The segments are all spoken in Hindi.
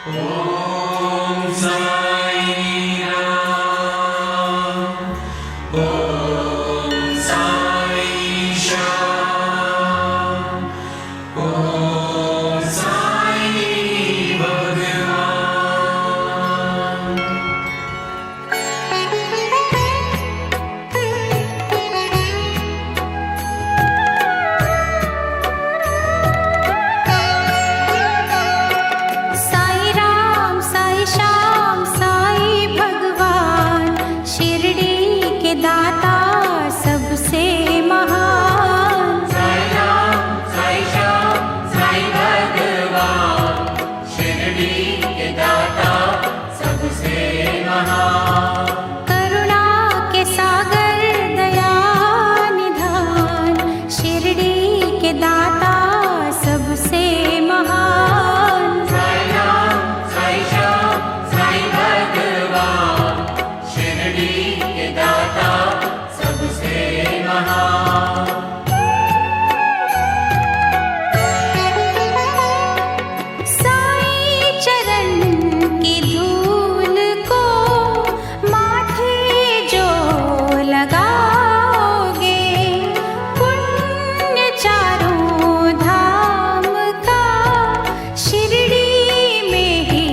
ओम साई राम। ओम साई श्याम। ओम साई भगवान। साई राम साई श्याम साई भगवान, शिरडी के दाता सबसे महान। साई राम साई श्याम साई भगवान, शिरडी के दाता सबसे महान। करुणा के सागर दया निधान, शिरडी के दाता सबसे महान। साई राम साई श्याम साई भगवान, शिरडी के दाता सबसे महान। साई चरण की धूल को माथे जो लगाओगे, पुण्य चारों धाम का शिरडी में ही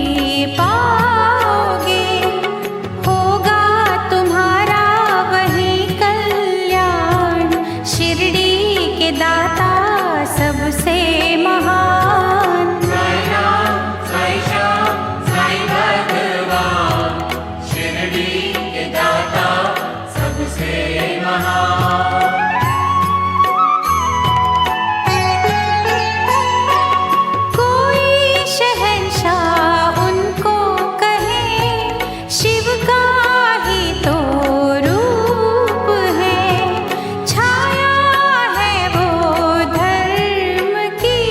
पाओगे। होगा तुम्हारा वही कल्याण, शिरडी के दाता सबसे महान। साई राम साई श्याम साई भगवान, शिरडी के दाता सबसे महान। कोई शहंशाह उनको कहे, शिव का ही तो रूप है। छाया है वो धर्म की,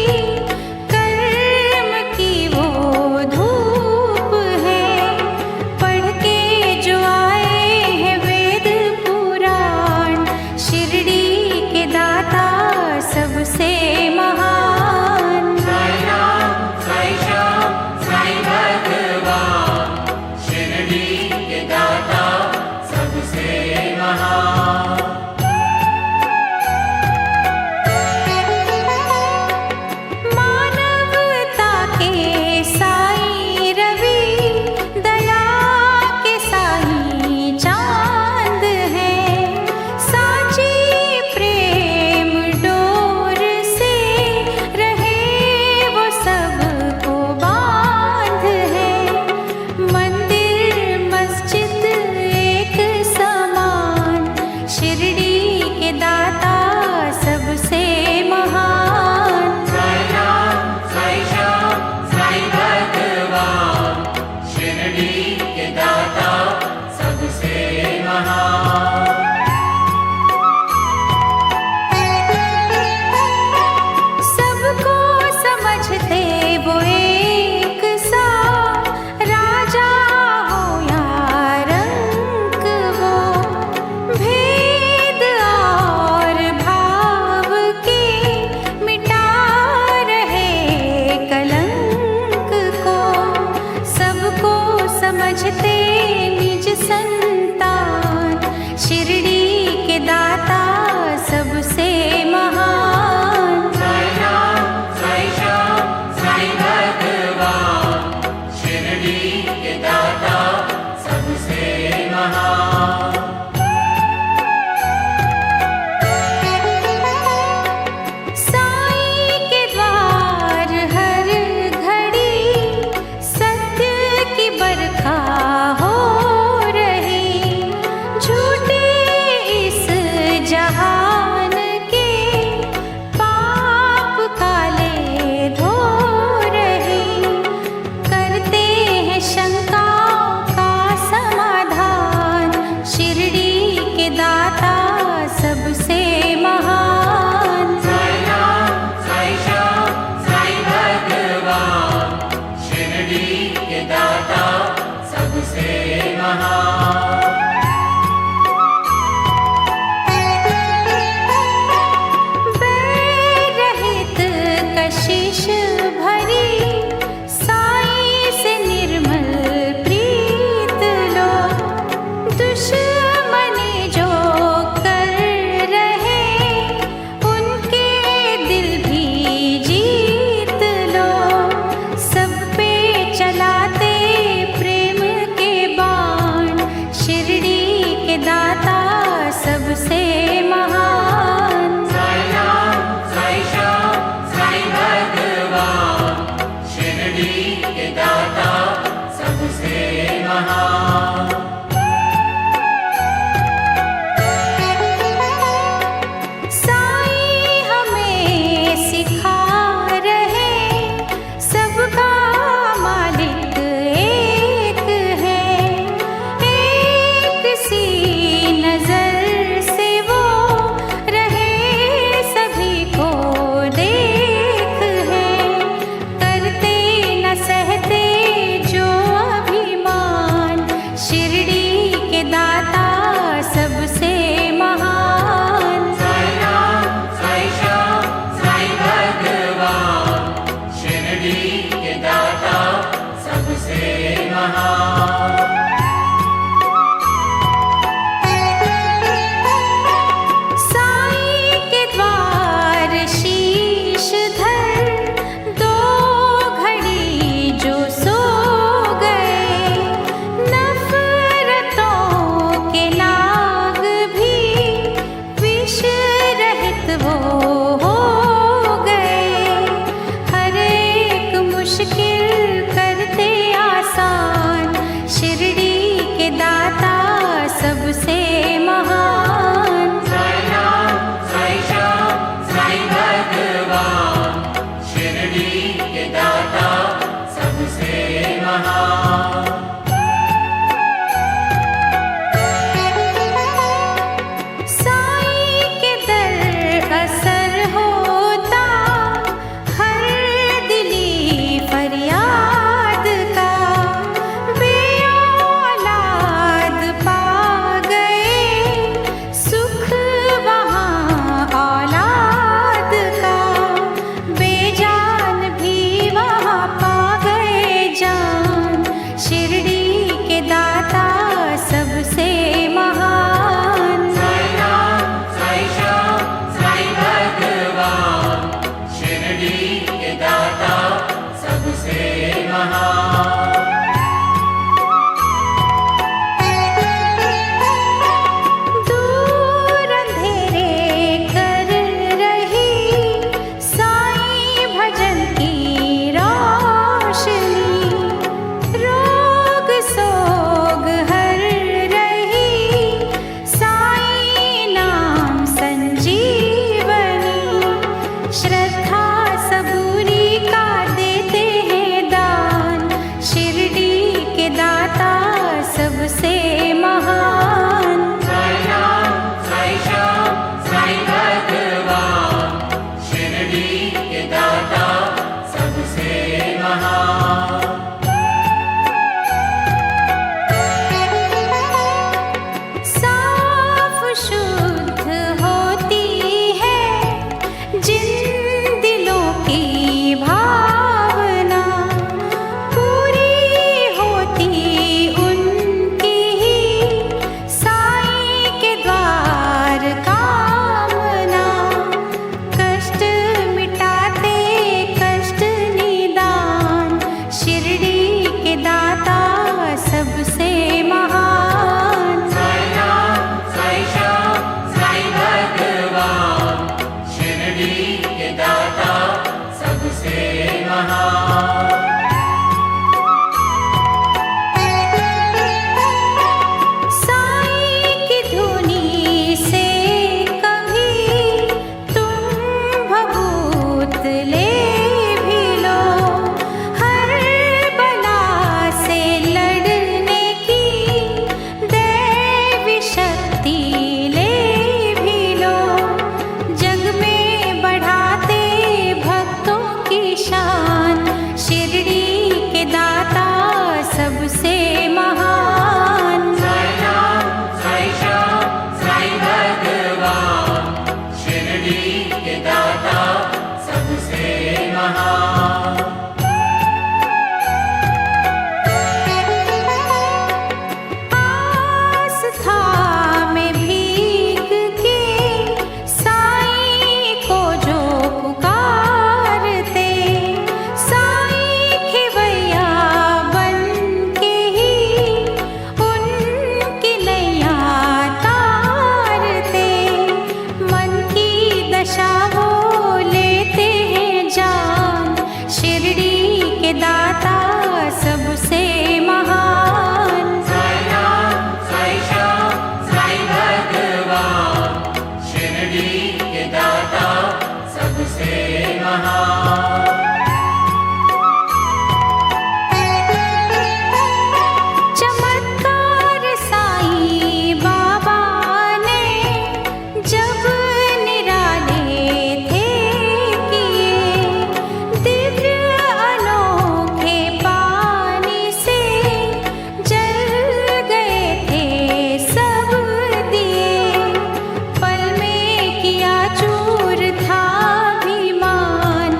की भावना पूरी होती उनकी ही साईं के द्वार कामना। कष्ट मिटाते कष्ट निदान शिरडी के दाता सबसे महान। साई राम साई श्याम साई भगवान शिरडी के दाता सबसे महान। साईं की धुनी से कभी तुम भभूत ले भी लो, हर बला से लड़ने की दैवी शक्ति ले भी लो। जग में बढ़ाते भक्तों की शान शिरडी के दाता सबसे महान। साई राम साई श्याम साई भगवान शिरडी के दाता सबसे महान। आस्था में भीग के साईं को जो पुकारते, साईं खिवैया बन के ही उनकी नैया तारते। मन की दशा वो लेते हैं जान शिरडी के दाता सबसे महान। साई राम साई श्याम साई भगवान शिरडी के दाता सबसे महान। चमत्कार साईं बाबा ने जब निराले थे किए, दिव्य अनोखे पानी से जल गए थे सब दिए। पल में किया चूर था अभिमान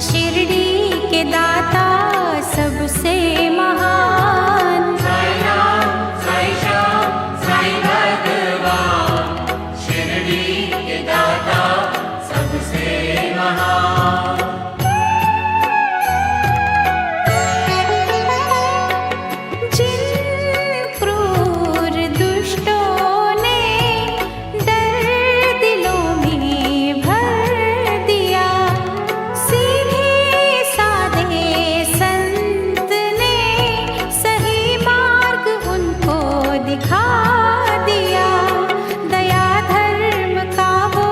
शिरडी के दाता सबसे महान। साई राम साई श्याम साई भगवान शिरडी के दाता सबसे महान। जिन क्रूर दुष्टों ने डर दिलों में भर दिया, सीधे साधे संत ने सही मार्ग उनको दिखा दिया। दया धर्म का वो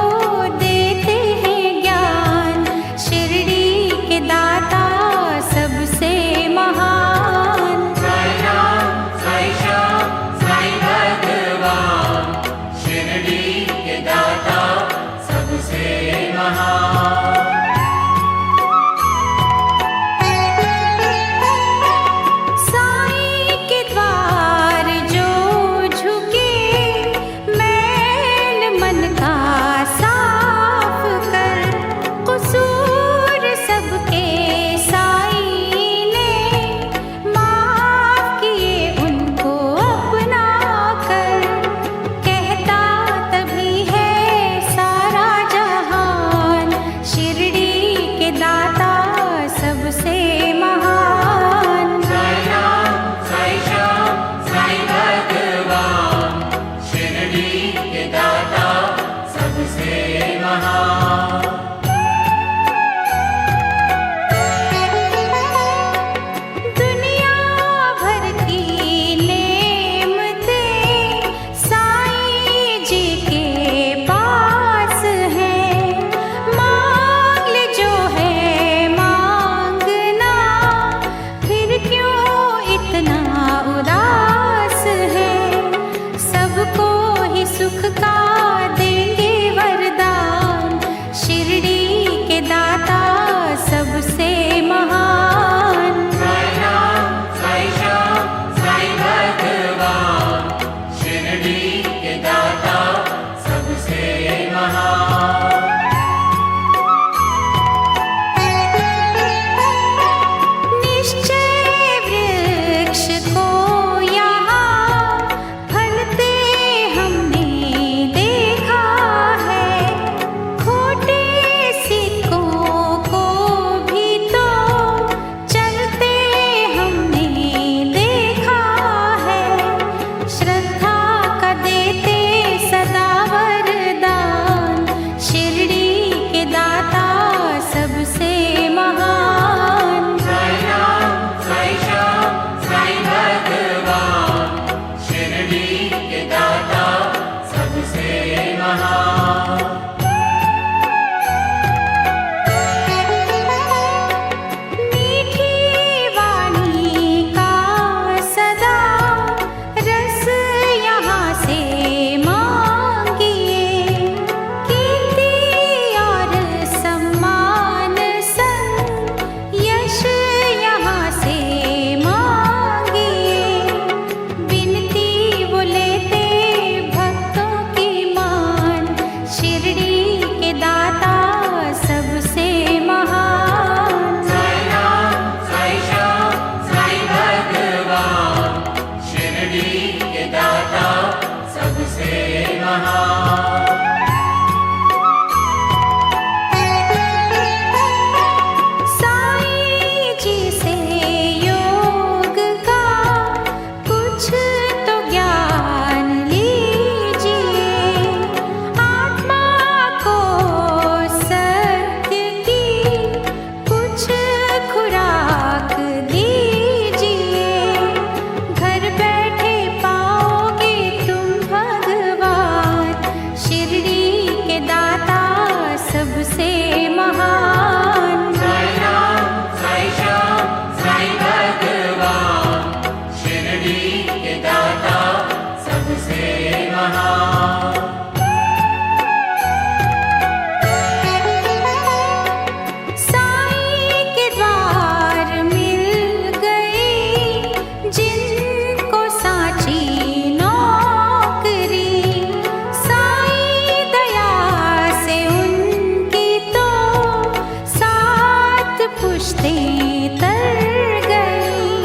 देते हैं ज्ञान शिरडी के दाता सबसे महान। साई राम साई श्याम साई भगवान शिरडी के दाता सबसे महान। साईं के द्वार जो झुके मैल मन का साफ कर, कसूर सबके साईं ने माफ किए उनको अपना कर। कहता तभी है सारा जहान शिरडी के दाता सबसे महान। साई राम साई श्याम साई भगवान शिरडी के दाता सबसे महान। दुनिया भर की नेमतें साईं जी के पास है। मांग ले जो है मांगना किश्तें तर गई,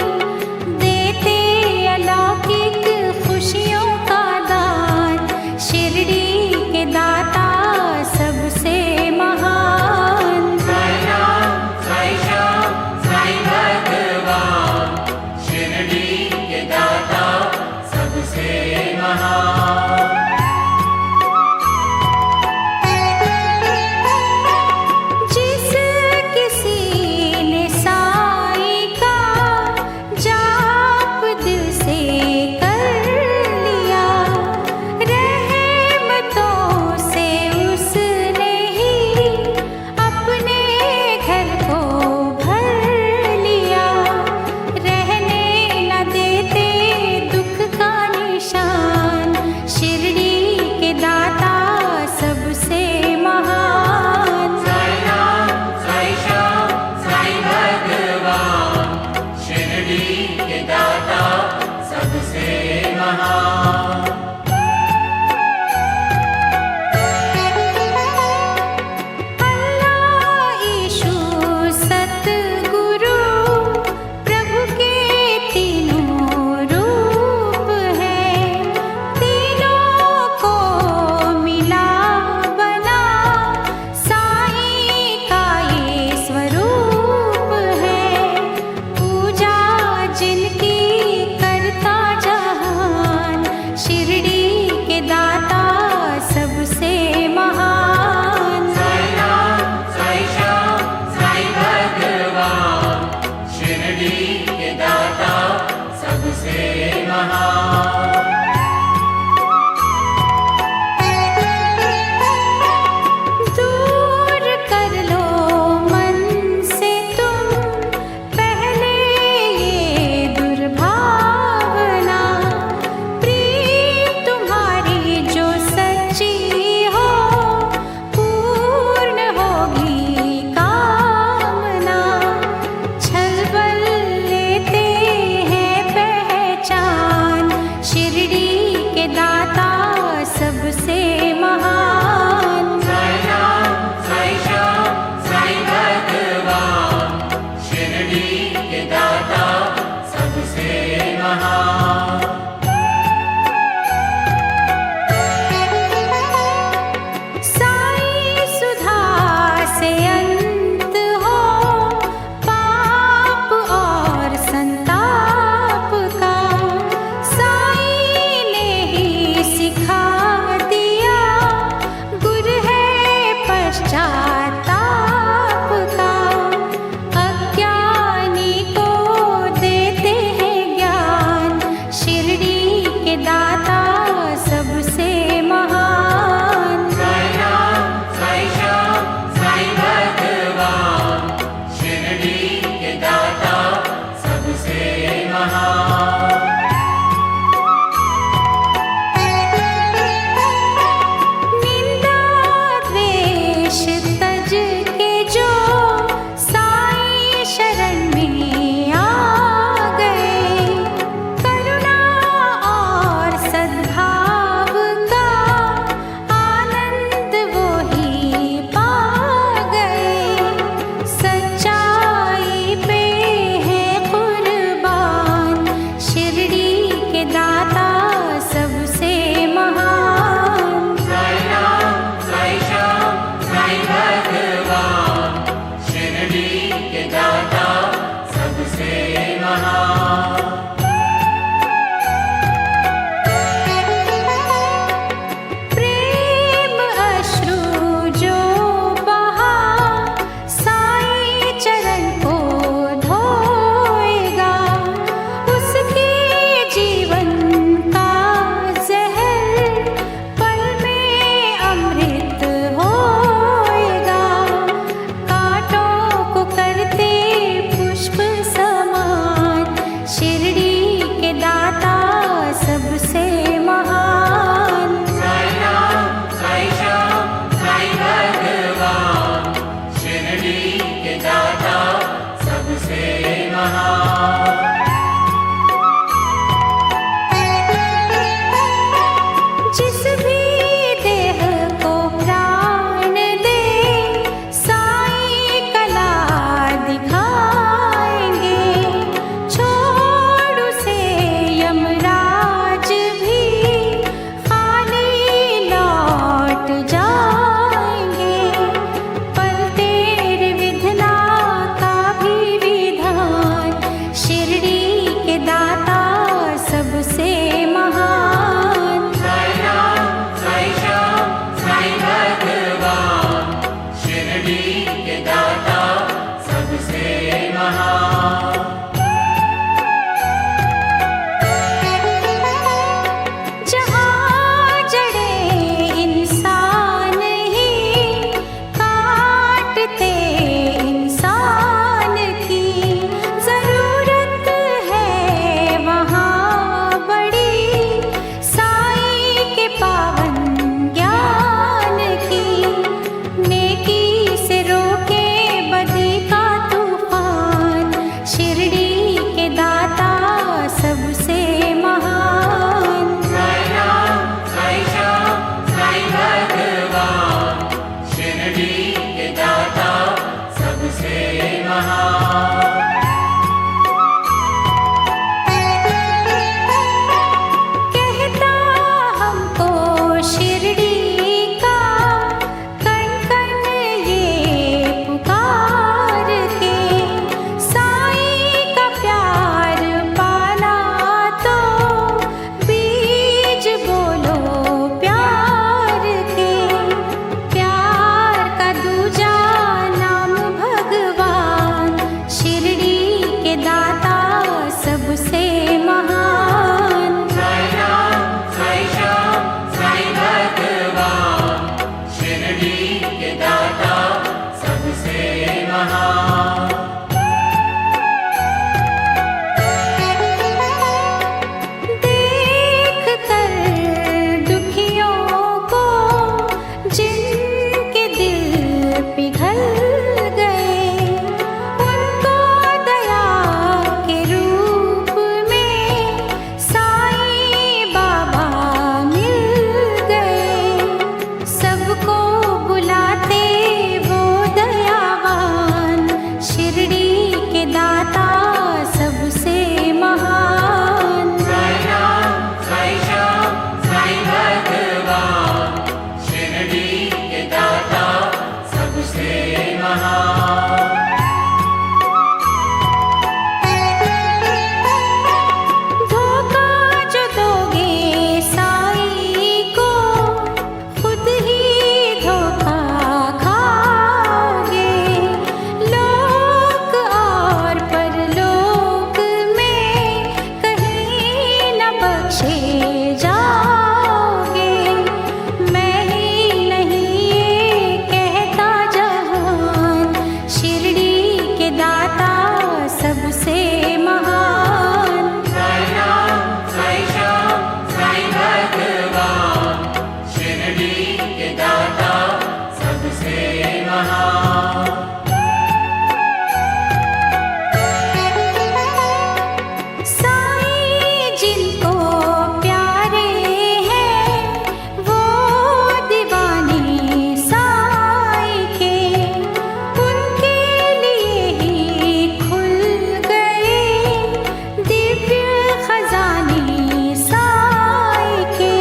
देते अलौकिक खुशियों का दान, शिरडी के दाता सबसे महान। साई राम साई श्याम साई भगवान, शिरडी के दाता सबसे महान। जिस किसी ने साथ महान। जहाँ जड़े इंसान ही काटते इंसान की जरूरत है वहाँ बड़ी साईं के पावन ज्ञान की। नेकी से रोके बदी का तूफान, शिरडी के दाता सबसे महान। साई राम, साई श्याम, साई भगवान, शिरडी के दाता सबसे महान। कहता हमको शिरडी का कण कण ये पुकार के, साईं का प्यार पाला तो बीज बोलो प्यार के। प्यार का दूजा नाम भगवान, शिरडी के दाता सबसे महान। साई राम, साई श्याम, साई भगवान, शिरडी के दाता सबसे महान। देख कर दुखियों को जिनके दिल पिघल गए, उनको दया के रूप में साईं बाबा मिल गए। सबको बुलाते वो दयावान, शिरडी के दाता सबसे महान। साई राम, साई श्याम, साई भगवान, शिरडी के दाता सबसे महान। धोखा जो दोगे साईं को, खुद ही धोखा खाओगे। लोक और परलोक में कहीं न बख्शे जाओगे। मैं ही नहीं ये कहता जहान, शिरडी के दाता सबसे महान। साई राम, साई श्याम, साई भगवान, शिरडी के दाता सबसे महान। साईं जिनको प्यारे हैं वो दीवाने साईं के, उनके लिए ही खुल गए दिव्य खजाने साईं के।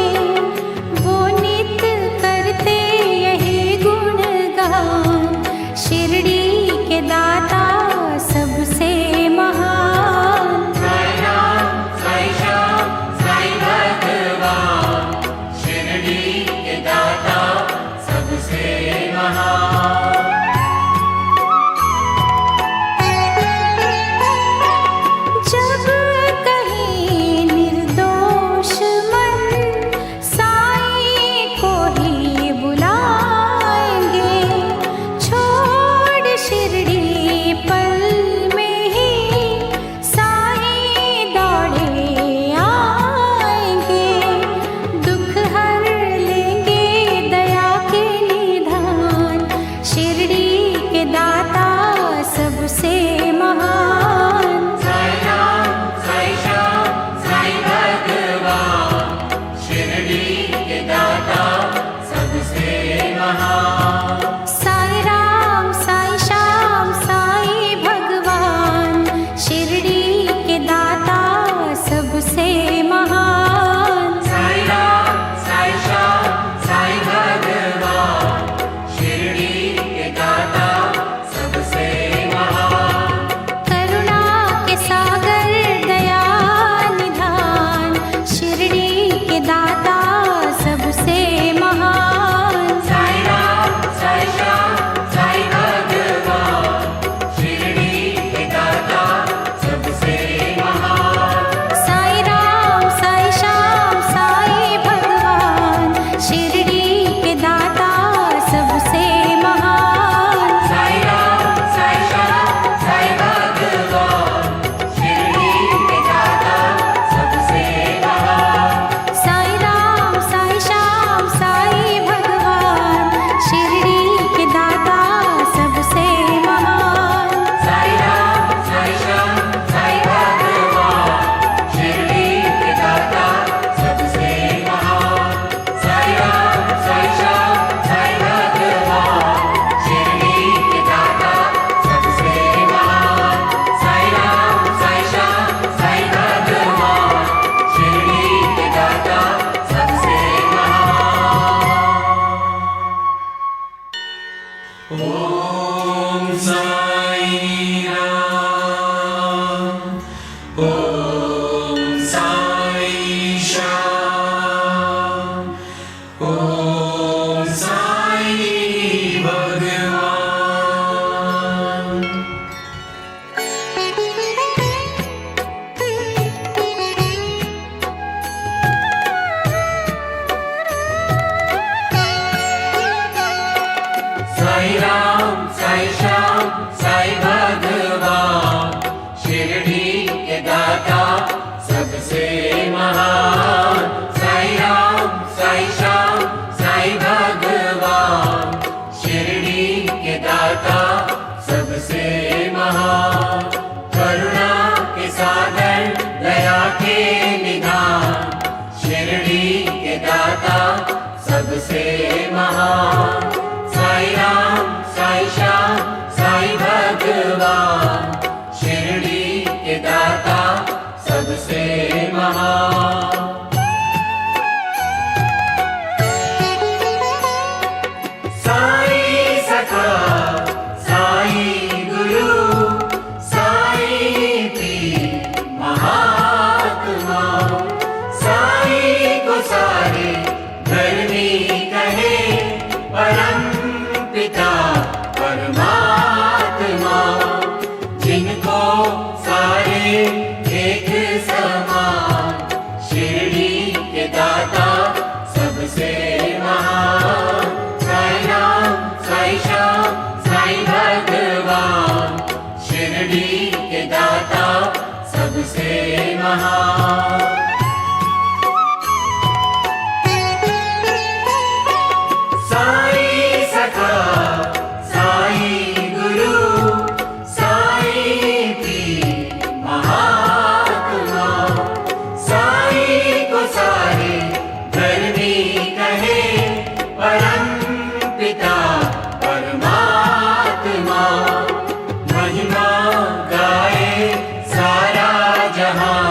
वो नित करते यही गुणगान, शिरडी के दाता सबसे महान। साई राम, साई श्याम, साई भगवान, शिरडी के दाता सबसे महान। जब कहीं निर्दोष मन साईं को ही बुलाएंगे, छोड़ शिरडी साई राम साई श्याम साई भगवान शिरडी के दाता सबसे महान। साई राम साई श्याम साई भगवान शिरडी के दाता सबसे महान। करुणा के सागर दया के निधान शिरडी के दाता सबसे महान। साई राम साई श्याम साई भगवान शिरडी के दाता सबसे महान। साई सखा साई गुरु साई पीर महात्मा साई को सारे धर्मी कहे परम पिता परमात्मा। जिनको सारे एक समान शिरडी के दाता सबसे महान। साई राम साई श्याम साई भगवान शिरडी के दाता सबसे महान। साई सखा साई गुरु साई पीर महात्मा साई को सारे धर्मी कहे परम पिता परमात्मा। महिमा गाए सारा जहां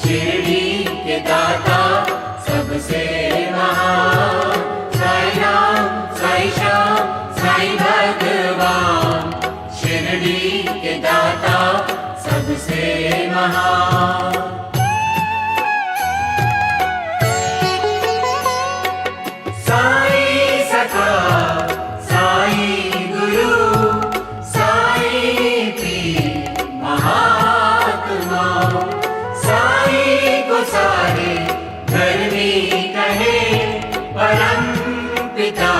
शिरडी के दाता सबसे महान। साई राम साई श्याम साई भगवान शिरडी के दाता सबसे महान। साई सखा साई गुरु साई पीर महात्मा साई को सारे धर्मी कहे परम पिता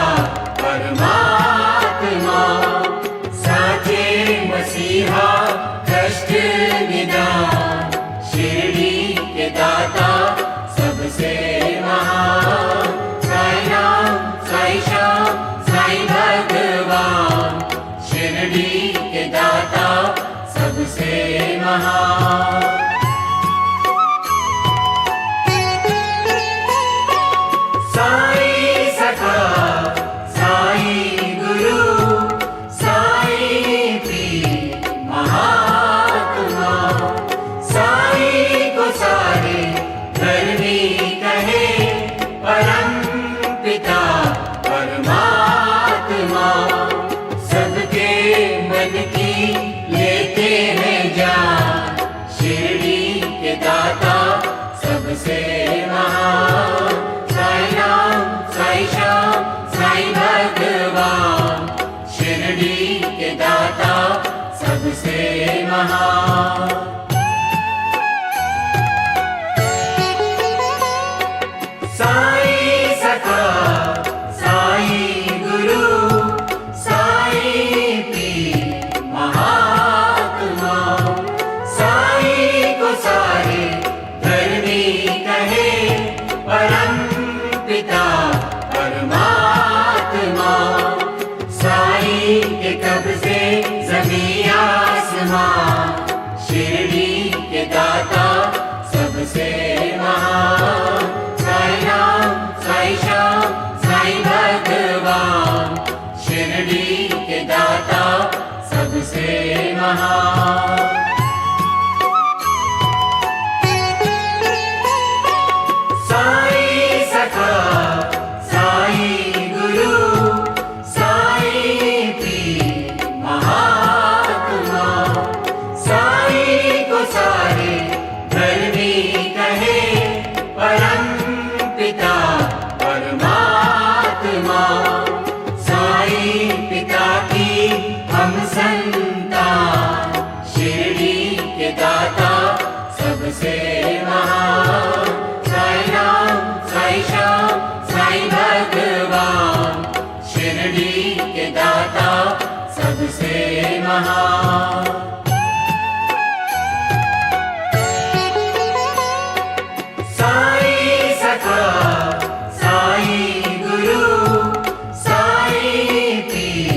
परमात्मा। साचे मसीहा कष्ट निदान शिरडी के दाता सबसे महान। साई राम साई श्याम साई भगवान शिरडी के दाता सबसे महान। साई सखा साई गुरु साई पीर महात्मा साई को सारे धर्मी कहे परम पिता परमात्मा। सबके मन की लेते हैं जान शिरडी के दाता सबसे महान। साई राम साई श्याम साई भगवान शिरडी के दाता सबसे महान। साई सखा साई गुरु साई पीर महात्मा साई को सारे धर्मी कहे परम पिता परमात्मा। साई के कब्जे ज़मीं आसमां शिरडी के दाता सबसे महान। साई राम साई श्याम साई भगवान शिरडी के दाता सबसे महान। साई सखा साई गुरु साई पीर महात्मा महान। साईं सखा, साईं गुरु, साईं पीर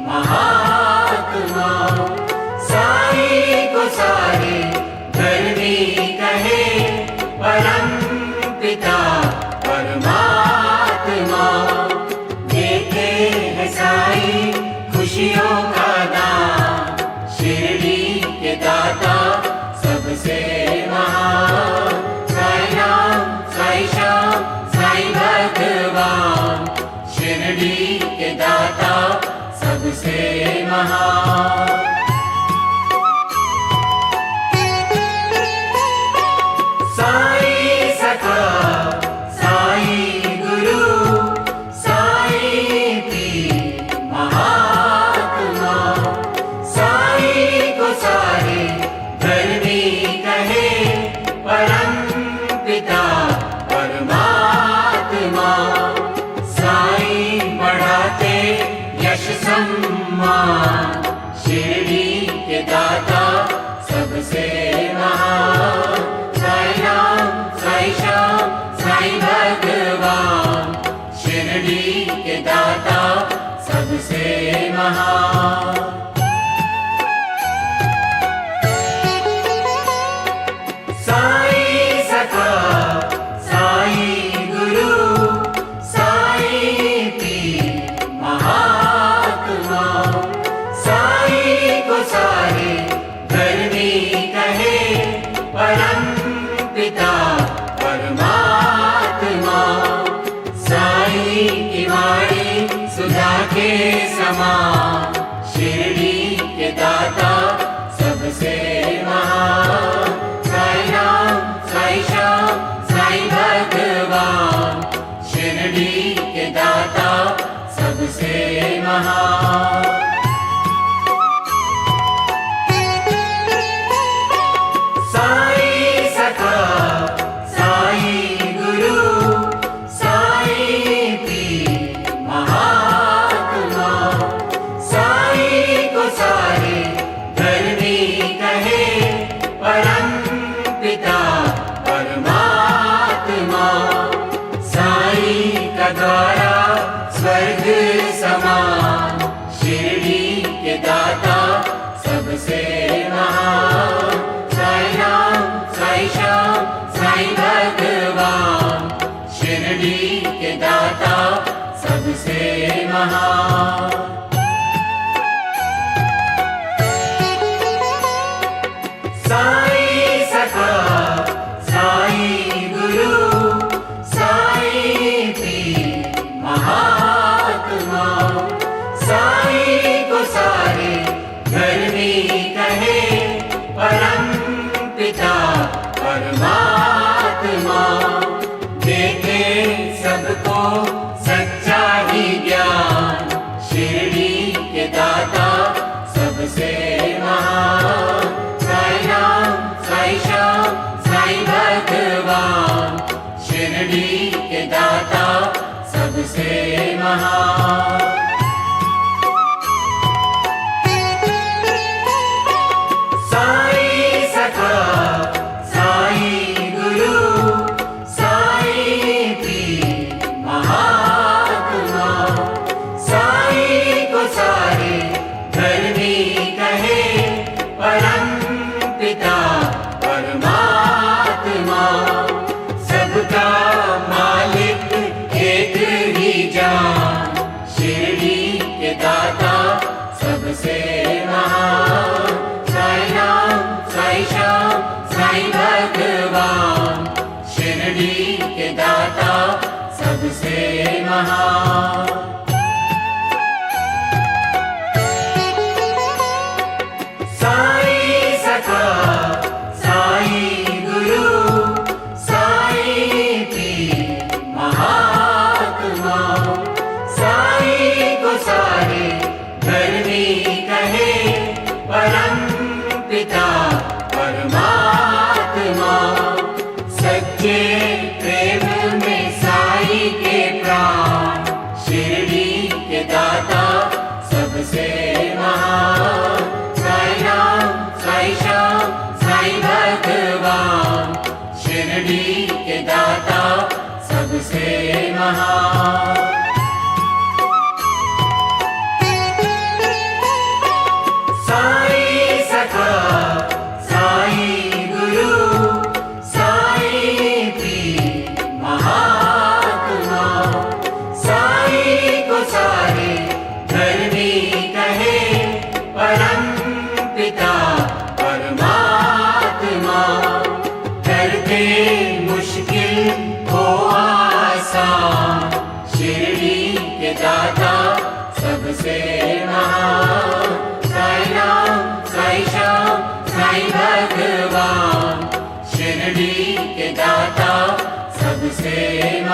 महात्मा, साईं को सारे धर्मी कहे, परम पिता परमात्मा। देते हैं साईं खुशियों का दान, शिरडी के दाता सबसे महान। साईं राम, साईं श्याम, साईं भगवान, शिरडी के दाता सबसे महान। साईं सखा, साईं गुरु, साईं पीर महात्मा, साईं को सारे धर्मी कहे, परम पिता परमात्मा। साईं बढ़ाते यश सम्मान, शिरडी के दाता सबसे महान। साईं राम, साईं श्याम, साईं भगवान, शिरडी के दाता सबसे महान। साईं सखा, साईं गुरु, साईं पीर महात्मा, साईं को सारे धर्मी कहे, परम पिता परमात्मा। साईं की वाणी सुधा के समान, शिरडी के दाता सबसे महान। साईं राम, साईं श्याम, साईं भगवान, शिरडी के दाता सबसे महान। साईं सखा, साईं गुरु, साईं पीर महात्मा, साईं को सारे धर्मी कहे, परम पिता परमात्मा। साईं का द्वारा स्वर्ग समान, शिरडी के दाता सबसे महान। साईं राम, साईं श्याम, साईं भगवान, शिरडी के दाता सबसे महान। साईं सखा, साईं गुरु, साईं पीर महात्मा, साईं को सारे धर्मी कहे, परम पिता परमात्मा। देते सबको सच्चा ही ज्ञान, शिरडी के दाता सबसे महान। साईं राम, साईं श्याम, साईं भगवान, शिरडी के दाता सबसे महान। साईं सखा, साईं गुरु, साईं पीर महात्मा, साईं को सारे धर्मी कहे, परम पिता परमात्मा। सबका मालिक एक ही जान, शिरडी के दाता सबसे महान। साईं राम, साईं श्याम, साईं भगवान, शिरडी के दाता सबसे महान। साईं सखा, साईं गुरु, साईं पीर महात्मा, साईं को सारे धर्मी कहे, परम पिता परमात्मा। सच्चे प्रेम में साईं के प्राण, शिरडी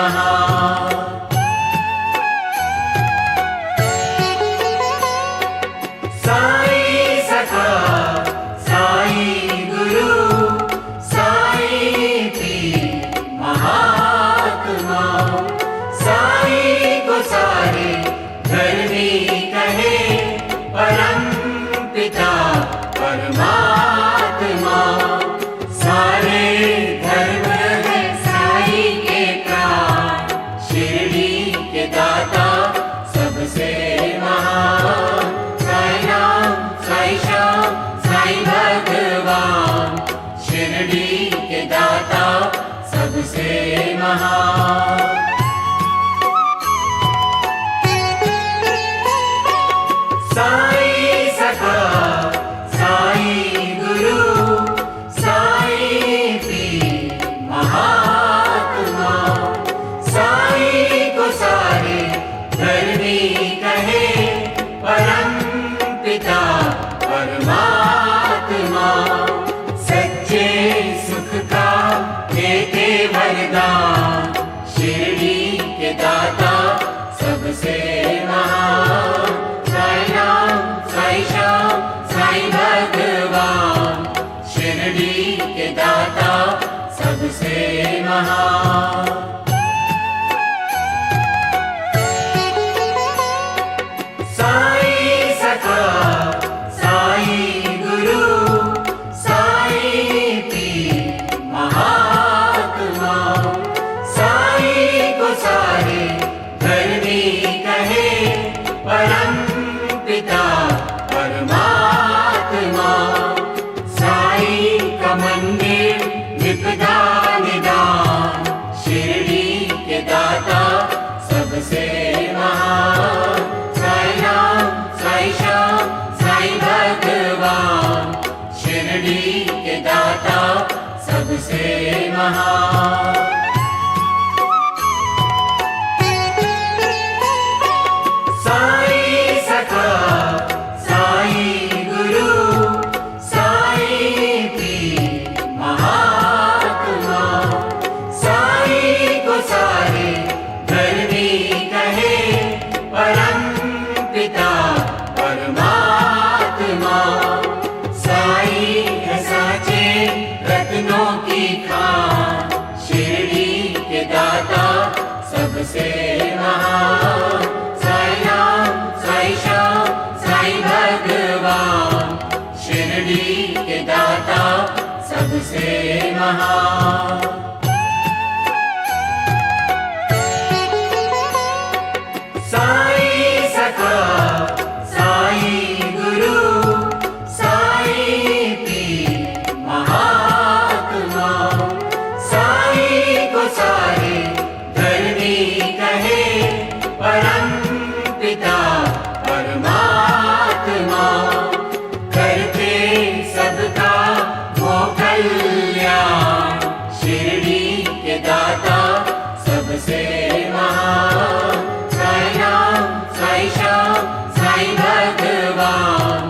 महान। साईं सखा साईं गुरु साईं पीर महात्मा, साईं को सारे धर्मी कहे परम पिता परमात्मा। सारे धर्म है साईं के प्राण, शिरडी के दाता सबसे महान। साईं राम साईं श्याम साईं भगवान, शिरडी के दाता सबसे महान। साईं सखा साईं गुरु साईं पीर महात्मा, साईं को सारे धर्मी कहे परम पिता परमात्मा। सच्चे सुख का देते वरदान, शिरडी के दाता सबसे महान। साईं राम साईं श्याम साईं भगवान, शिरडी के दाता सबसे महान। साईं सखा साईं गुरु साईं पीर महात्मा, साईं को सारे धर्मी कहे परम पिता परमात्मा। साईं का मंदिर निपदा निदान, शिरडी के दाता सबसे महान। साईं राम साईं श्याम साईं भगवान, शिरडी के दाता सबसे महान। साईं सखा साईं गुरु साईं पीर महात्मा, साईं को सारे धर्मी कहे परम पिता परमात्मा। साईं है साचे रत्नों की खान, शिरडी के दाता सबसे महान। साईं राम साईं श्याम साईं भगवान, शिरडी के दाता सबसे महान। साईं सखा साईं गुरु साईं पीर महात्मा, साईं को सारे धर्मी कहे परम पिता परमात्मा। करते सबका वो कल्याण, शिरडी के दाता सबसे महान। साईं राम साईं श्याम साईं भगवान,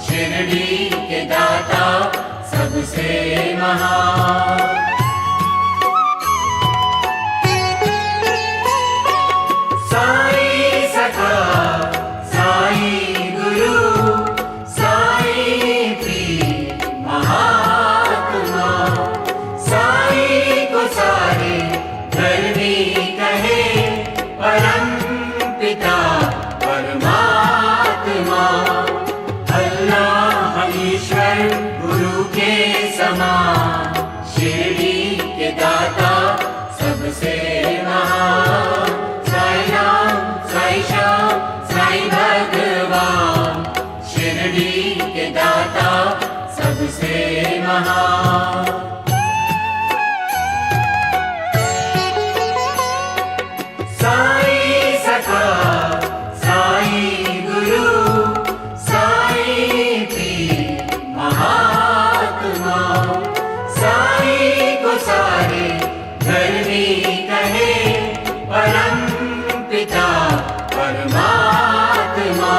शिरडी के दाता सबसे महान। साईं सखा साईं गुरु साईं पीर महात्मा, साईं को सारे धर्मी कहे परम पिता परमात्मा। अल्लाह ईश्वर गुरु के समान, शिरडी के दाता सबसे महान। साईं राम साईं श्याम साईं भगवान, शिरडी के दाता सबसे महान। साईं सखा साईं गुरु साईं पीर महात्मा, साईं को सारे धर्मी कहे परम पिता परमात्मा।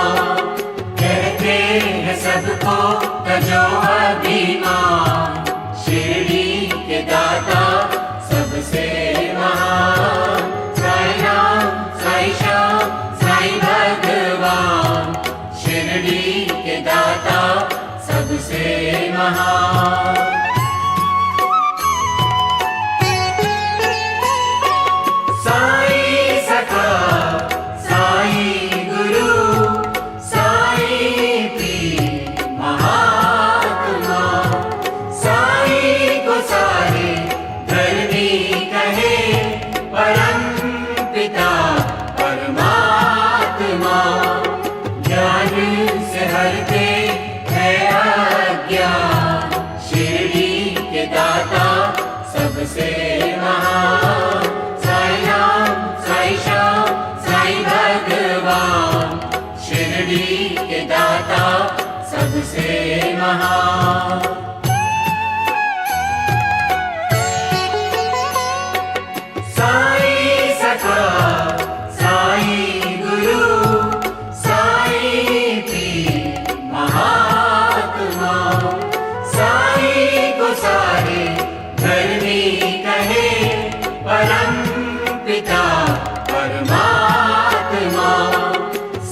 कहते हैं सबको तजो अभिमान, शिरडी के दाता सबसे महान। महान। साईं सखा साईं गुरु साईं पीर महात्मा, साईं को सारे धर्मी कहे परम पिता परमात्मा।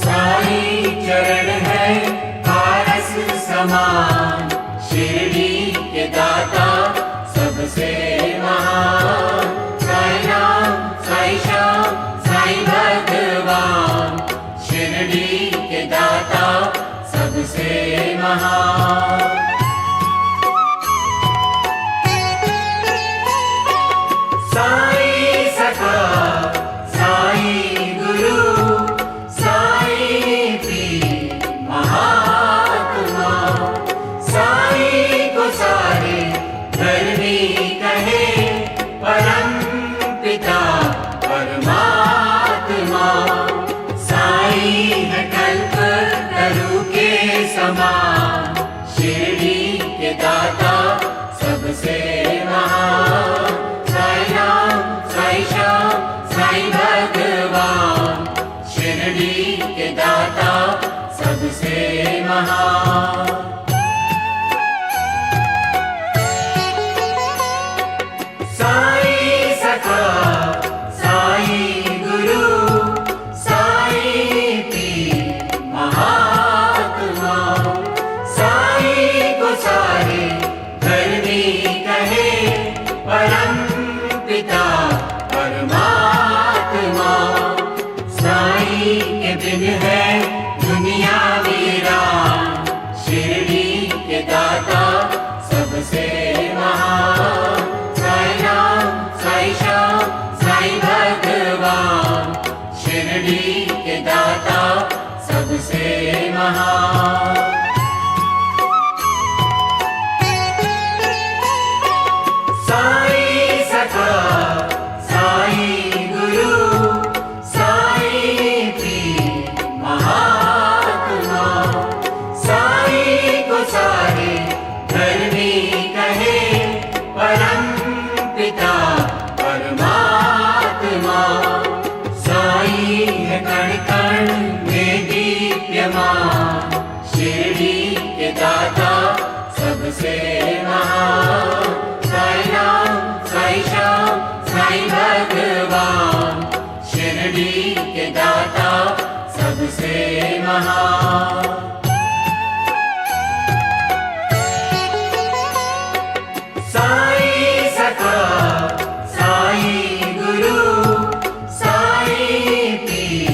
साईं चरण है पारस समान, शिरडी के दाता सबसे महान। साईं राम साईं श्याम साईं भगवान, शिरडी के दाता सबसे महान। साईं सखा साईं गुरु साईं पीर महात्मा, साईं को सारे धर्मी कहे परम पिता परमात्मा। साईं है कल्प तरु के समान, शिरडी के दाता सबसे महान। साईं राम साईं श्याम साईं भगवान, शिरडी के दाता सबसे महान। साईं सखा साईं गुरु साईं पीर महात्मा, साईं को सारे धर्मी कहे परम पिता परमात्मा। साईं के बिन है दुनिया वीरान, शिरडी के दाता सबसे महान। साईं राम साईं श्याम साईं भगवान, शिरडी के दाता सबसे महान। साईं सखा साईं गुरु साईं पीर महात्मा, साईं को सारे धर्मी कहे परम पिता परमात्मा। साईं है कण कण में दीप्यमान, शिरडी के दाता सबसे महान। साईं राम साईं श्याम साईं भगवान, शिरडी के दाता सबसे महान। साईं सखा साईं गुरु साईं पीर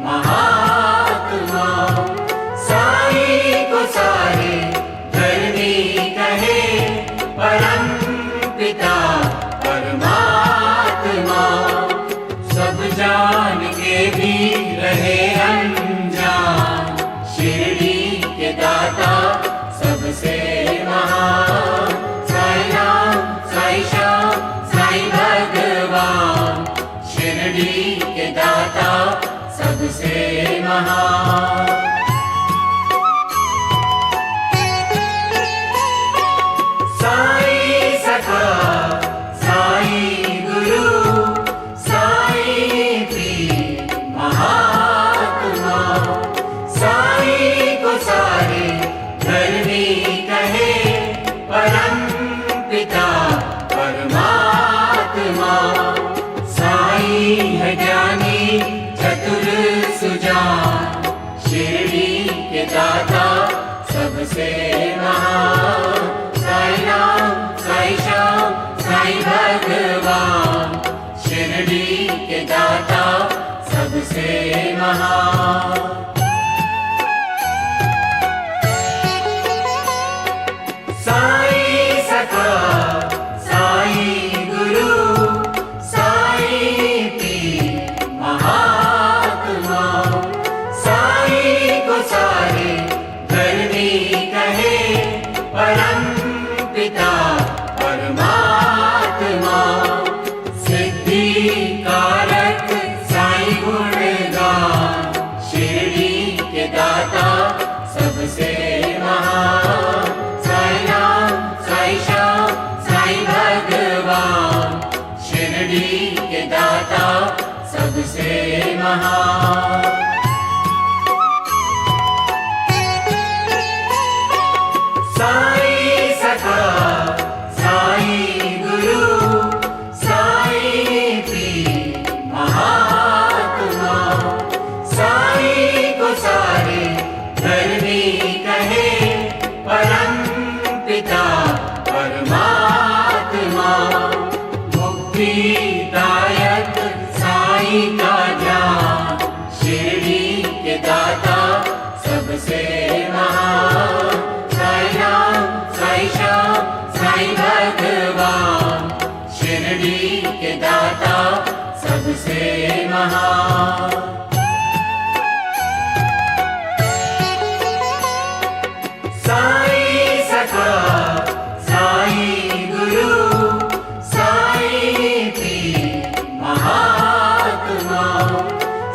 महात्मा, साईं को सारे धर्मी कहे परम पिता परमात्मा। सब जान के भी रहे अनजान, शिरडी के दाता सबसे महान। साईं राम साईं श्याम साईं भगवान, शिरडी के दाता सबसे महान। साईं सखा साईं गुरु साईं पीर महात्मा, साईं को सारे धर्मी कहे परम पिता परमात्मा। साईं है ज्ञानी चतुर सुजान, शिरडी के दाता सबसे महान। साईं राम साईं श्याम साईं भगवान, शिरडी के दाता सबसे महान। साईं सखा साईं गुरु साईं पीर महात्मा, साईं को सारे धर्मी कहे परम पिता परमात्मा। सिद्धि कारक साईं गुणगान, शिरडी के दाता सबसे महान। महान। साईं सखा साईं गुरु साईं पीर महात्मा, साईं को सारे धर्मी कहे परम पिता परमात्मा। मुक्तिदायक साईं का ज्ञान, शिरडी के दाता सबसे महान। साईं राम साईं श्याम साईं भगवान, शिरडी के दाता सबसे महान। साईं सखा साईं गुरु साईं पीर महात्मा,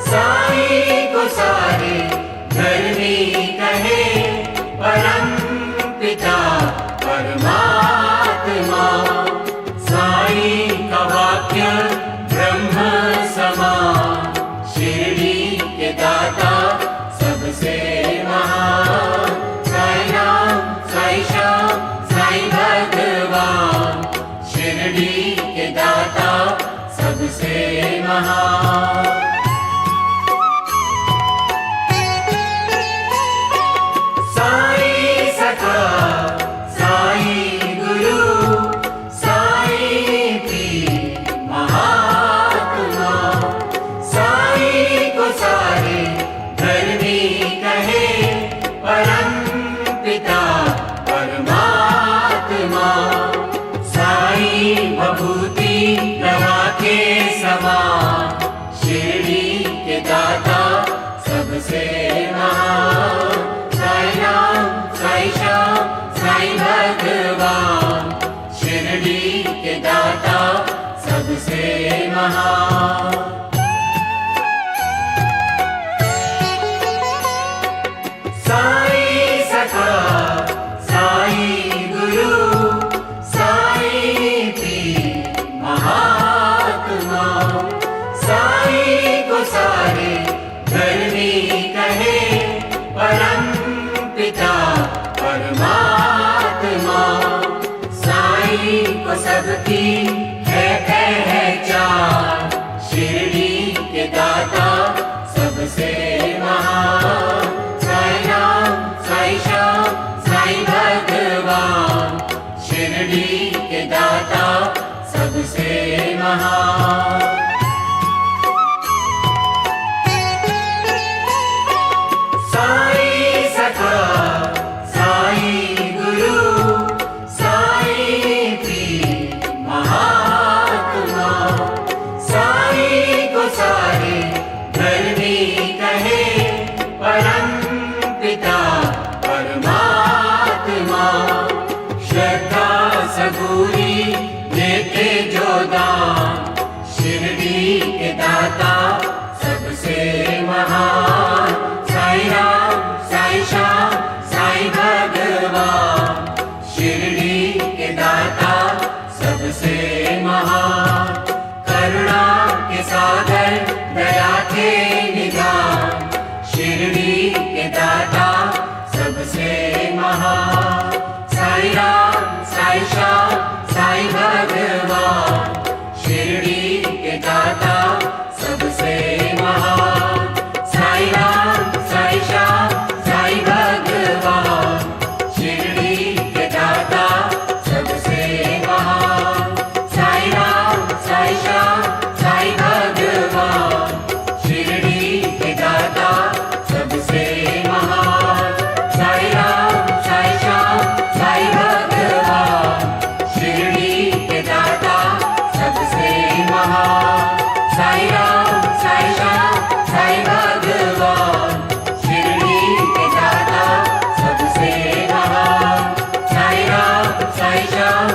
साईं को सारे धर्मी कहे परम पिता परमात्मा। साईं का वाक्य ब्रह्म समान, शिरडी के दाता सबसे महान। साईं राम साईं श्याम साईं भगवान, शिरडी के दाता सबसे महान। साईं सखा साईं गुरु साईं पीर महात्मा, साईं को सारे धर्मी कहे परम पिता परमात्मा। साईं भभूति प्रभा के समान, शिरडी के दाता सबसे महान। साईं राम साईं श्याम साईं भगवान, शिरडी के दाता सबसे महान। साईं सखा साईं गुरु साईं पीर महात्मा, साईं को सारे धर्मी कहे परम पिता परमात्मा। साईं को सबकी है पहचान, शिरडी के दाता सबसे महान। साईं राम साईं श्याम साईं भगवान, शिरडी के दाता सबसे महान। साईं सखा साईं गुरु साईं पीर महात्मा, साईं को सारे धर्मी कहे परम पिता परमात्मा। श्रद्धा सबूरी देते जो दान, शिरडी के दाता सबसे महान। साईं राम साईं श्याम साईं भगवान, शिरडी के दाता सबसे महान। करुणा के सागर दया के निधान, शिरडी के दाता सबसे महान। साईं राम साईं श्याम साईं भगवान, शिरडी के दाता सबसे महान। साईं राम साईं श्याम साईं भगवान, शिरडी के दाता सबसे महान। साईं राम साईं श्याम साईं भगवान, शिरडी के दाता सबसे महान। साईं राम साईं श्याम साईं भगवान, शिरडी के दाता सबसे महान। साईं राम साईं श्याम साईं भगवान, शिरडी के दाता सबसे महान। साईं राम साईं श्याम